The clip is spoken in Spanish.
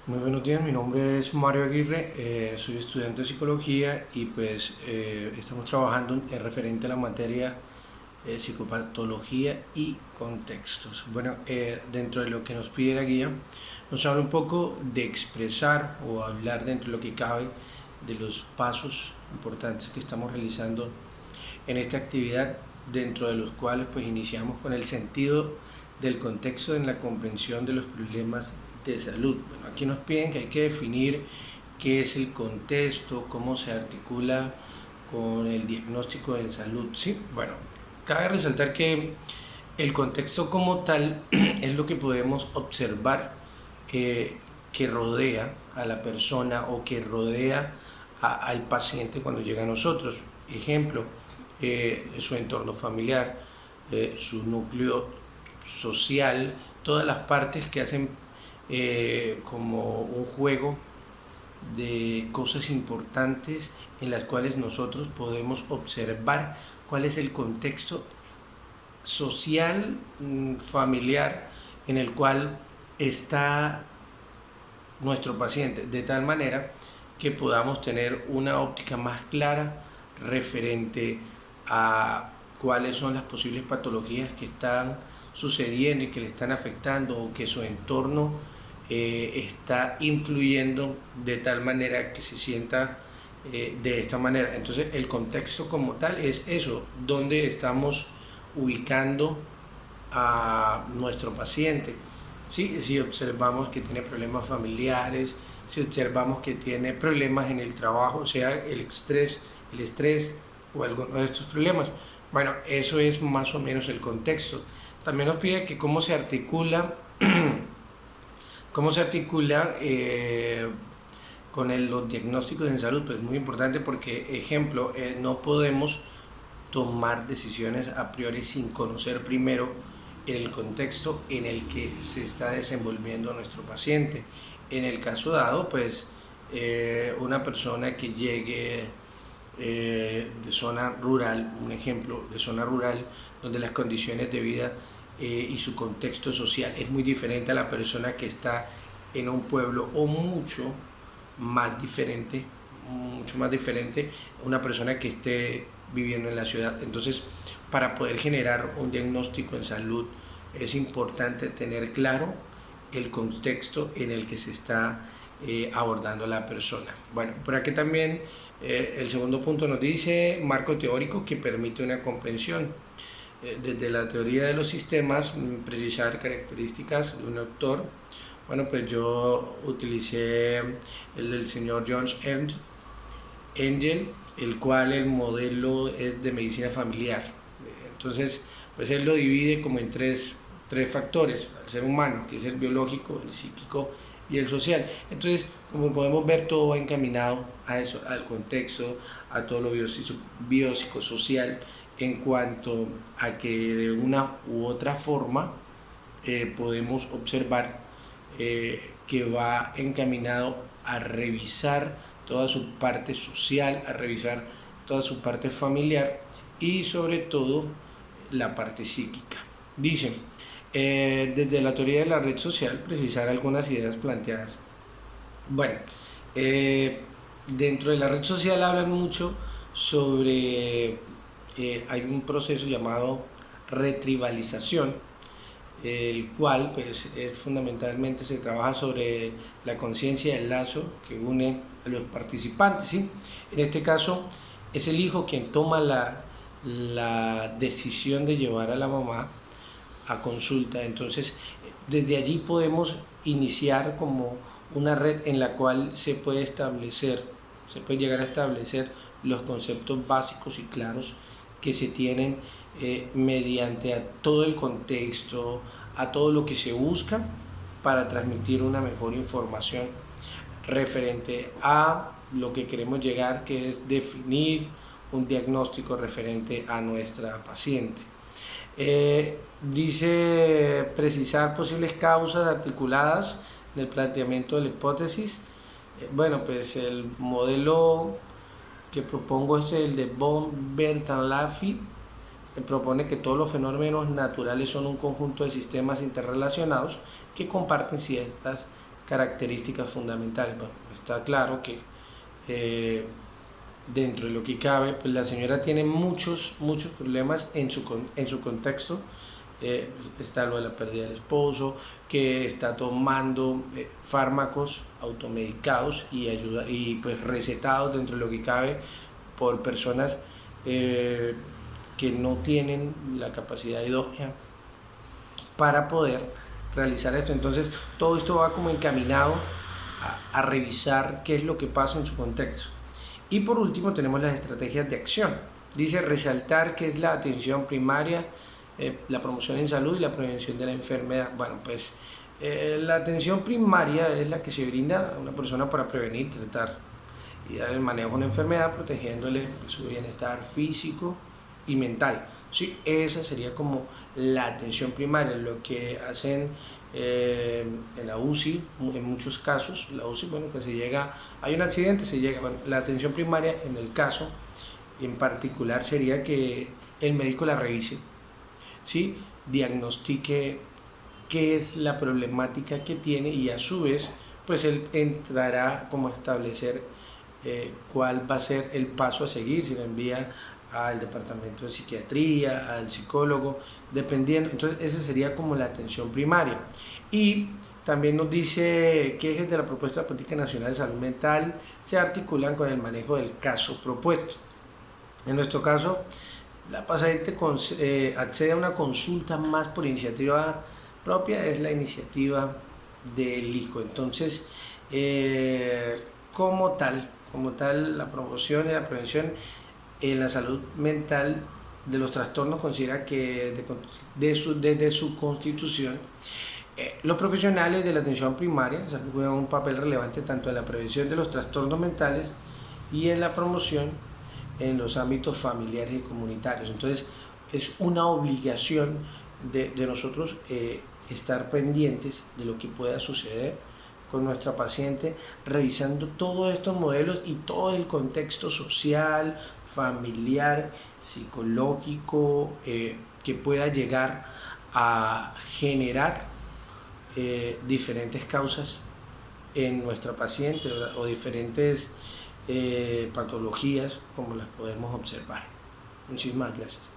Muy buenos días, mi nombre es Mario Aguirre, soy estudiante de psicología y estamos trabajando en referente a la materia psicopatología y contextos. Bueno, dentro de lo que nos pide la guía, nos habla un poco de expresar o hablar dentro de lo que cabe de los pasos importantes que estamos realizando en esta actividad, dentro de los cuales pues iniciamos con el sentido del contexto en la comprensión de los problemas de salud. Bueno, aquí nos piden que hay que definir qué es el contexto, cómo se articula con el diagnóstico de salud. Sí, bueno, cabe resaltar que el contexto como tal es lo que podemos observar que rodea a la persona o que rodea al paciente cuando llega a nosotros. Ejemplo, su entorno familiar, su núcleo social, todas las partes que hacen como un juego de cosas importantes en las cuales nosotros podemos observar cuál es el contexto social, familiar en el cual está nuestro paciente, de tal manera que podamos tener una óptica más clara referente a cuáles son las posibles patologías que están sucediendo y que le están afectando o que su entorno está influyendo de tal manera que se sienta de esta manera. Entonces el contexto como tal es eso, donde estamos ubicando a nuestro paciente. Sí, si observamos que tiene problemas familiares, si observamos que tiene problemas en el trabajo, sea el estrés o alguno de estos problemas. Bueno, eso es más o menos el contexto. También nos pide que cómo se articula con los diagnósticos en salud. Pues es muy importante porque, ejemplo, no podemos tomar decisiones a priori sin conocer primero el contexto en el que se está desenvolviendo nuestro paciente. En el caso dado, pues una persona que llegue de zona rural, un ejemplo de zona rural, donde las condiciones de vida y su contexto social es muy diferente a la persona que está en un pueblo o mucho más diferente una persona que esté viviendo en la ciudad. Entonces, para poder generar un diagnóstico en salud es importante tener claro el contexto en el que se está abordando la persona. Bueno, por aquí también el segundo punto nos dice marco teórico que permite una comprensión. Desde la teoría de los sistemas, precisar características de un autor. Bueno, pues yo utilicé el del señor George Engel, el cual el modelo es de medicina familiar. Entonces, pues él lo divide como en tres factores: el ser humano, que es el biológico, el psíquico y el social. Entonces, como podemos ver, todo va encaminado a eso, al contexto, a todo lo biopsicosocial, en cuanto a que de una u otra forma podemos observar que va encaminado a revisar toda su parte social, a revisar toda su parte familiar y sobre todo la parte psíquica. Dicen, desde la teoría de la red social, precisar algunas ideas planteadas. Bueno, eh, dentro de la red social hablan mucho sobre, hay un proceso llamado retribalización, el cual pues fundamentalmente se trabaja sobre la conciencia del lazo que une a los participantes, ¿sí? En este caso es el hijo quien toma la decisión de llevar a la mamá a consulta. Entonces desde allí podemos iniciar como una red en la cual se puede llegar a establecer los conceptos básicos y claros que se tienen mediante a todo el contexto, a todo lo que se busca para transmitir una mejor información referente a lo que queremos llegar, que es definir un diagnóstico referente a nuestra paciente. Dice precisar posibles causas articuladas en el planteamiento de la hipótesis. Bueno, pues el modelo que propongo es el de von Bertalanffy, que propone que todos los fenómenos naturales son un conjunto de sistemas interrelacionados que comparten ciertas características fundamentales. Bueno, está claro que dentro de lo que cabe, pues la señora tiene muchos problemas en su contexto. Está lo de la pérdida del esposo, que está tomando fármacos automedicados y ayuda y pues recetados dentro de lo que cabe por personas que no tienen la capacidad idónea para poder realizar esto. Entonces todo esto va como encaminado a revisar qué es lo que pasa en su contexto. Y por último tenemos las estrategias de acción. Dice resaltar que es la atención primaria, la promoción en salud y la prevención de la enfermedad. Bueno, pues la atención primaria es la que se brinda a una persona para prevenir, tratar y dar el manejo de una enfermedad, protegiéndole su bienestar físico y mental. Sí, esa sería como la atención primaria, lo que hacen en la UCI, en muchos casos, la UCI, bueno, que se llega, hay un accidente, se llega, bueno, la atención primaria en el caso en particular sería que el médico la revise, ¿sí? Diagnostique qué es la problemática que tiene y a su vez, pues él entrará como a establecer cuál va a ser el paso a seguir, si lo envía al departamento de psiquiatría, al psicólogo, dependiendo. Entonces esa sería como la atención primaria. Y también nos dice que ejes de la propuesta de política nacional de salud mental se articulan con el manejo del caso propuesto. En nuestro caso, la paciente accede a una consulta más por iniciativa propia, es la iniciativa del hijo. Entonces, como tal, la promoción y la prevención en la salud mental de los trastornos considera que desde su constitución, los profesionales de la atención primaria juegan un papel relevante tanto en la prevención de los trastornos mentales y en la promoción en los ámbitos familiares y comunitarios. Entonces es una obligación de nosotros estar pendientes de lo que pueda suceder con nuestra paciente, revisando todos estos modelos y todo el contexto social, familiar, psicológico que pueda llegar a generar diferentes causas en nuestra paciente, ¿verdad? O diferentes patologías como las podemos observar. Muchísimas gracias.